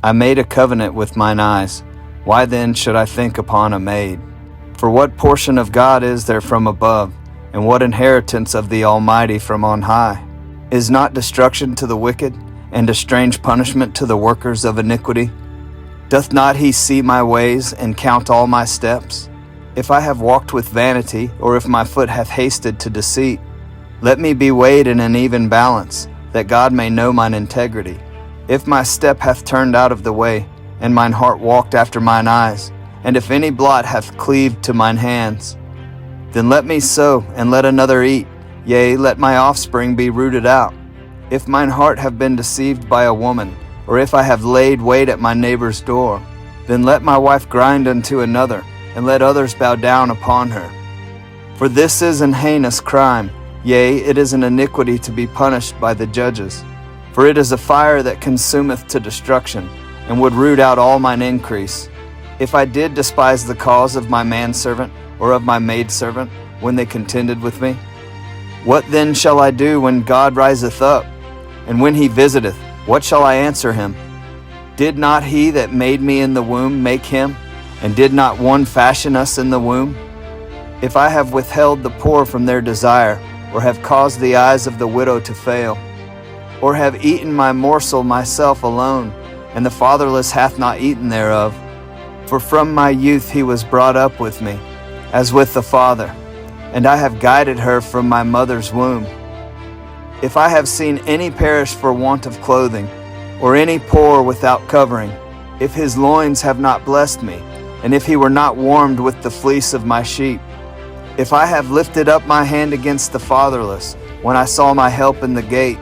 I made a covenant with mine eyes. Why then should I think upon a maid? For what portion of God is there from above, and what inheritance of the Almighty from on high? Is not destruction to the wicked, and a strange punishment to the workers of iniquity? Doth not he see my ways, and count all my steps? If I have walked with vanity, or if my foot hath hasted to deceit, let me be weighed in an even balance, that God may know mine integrity. If my step hath turned out of the way, and mine heart walked after mine eyes, and if any blot hath cleaved to mine hands, then let me sow, and let another eat, yea, let my offspring be rooted out. If mine heart have been deceived by a woman, or if I have laid wait at my neighbor's door, then let my wife grind unto another, and let others bow down upon her. For this is an heinous crime, yea, it is an iniquity to be punished by the judges. For it is a fire that consumeth to destruction, and would root out all mine increase. If I did despise the cause of my manservant, or of my maidservant, when they contended with me, what then shall I do when God riseth up? And when he visiteth, what shall I answer him? Did not he that made me in the womb make him? And did not one fashion us in the womb? If I have withheld the poor from their desire, or have caused the eyes of the widow to fail, or have eaten my morsel myself alone, and the fatherless hath not eaten thereof, for from my youth he was brought up with me, as with the father, and I have guided her from my mother's womb. If I have seen any perish for want of clothing, or any poor without covering, if his loins have not blessed me, and if he were not warmed with the fleece of my sheep, if I have lifted up my hand against the fatherless, when I saw my help in the gate,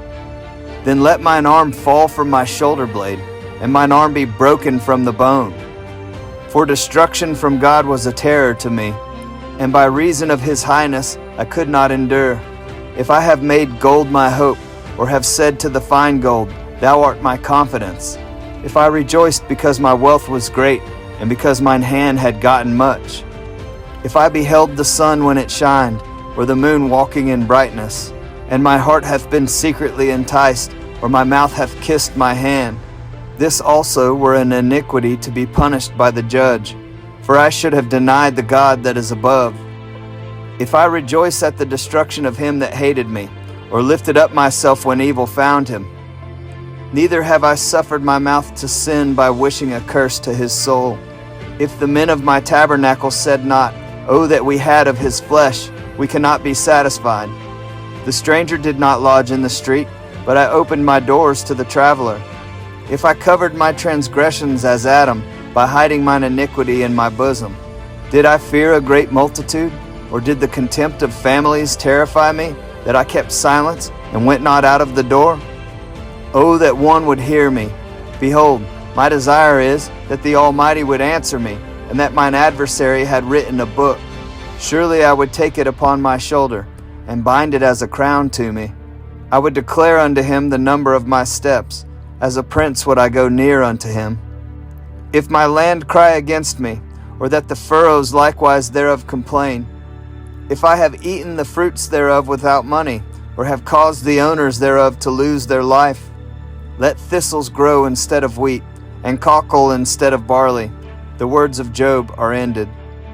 then let mine arm fall from my shoulder blade, and mine arm be broken from the bone. For destruction from God was a terror to me, and by reason of his highness I could not endure. If I have made gold my hope, or have said to the fine gold, Thou art my confidence, if I rejoiced because my wealth was great, and because mine hand had gotten much, if I beheld the sun when it shined, or the moon walking in brightness, and my heart hath been secretly enticed, or my mouth hath kissed my hand, this also were an iniquity to be punished by the judge, for I should have denied the God that is above. If I rejoice at the destruction of him that hated me, or lifted up myself when evil found him, neither have I suffered my mouth to sin by wishing a curse to his soul. If the men of my tabernacle said not, O that we had of his flesh, we cannot be satisfied. The stranger did not lodge in the street, but I opened my doors to the traveler. If I covered my transgressions as Adam, by hiding mine iniquity in my bosom, did I fear a great multitude? Or did the contempt of families terrify me, that I kept silence, and went not out of the door? Oh, that one would hear me! Behold, my desire is, that the Almighty would answer me, and that mine adversary had written a book. Surely I would take it upon my shoulder, and bind it as a crown to me. I would declare unto him the number of my steps. As a prince would I go near unto him. If my land cry against me, or that the furrows likewise thereof complain, if I have eaten the fruits thereof without money, or have caused the owners thereof to lose their life, let thistles grow instead of wheat, and cockle instead of barley. The words of Job are ended.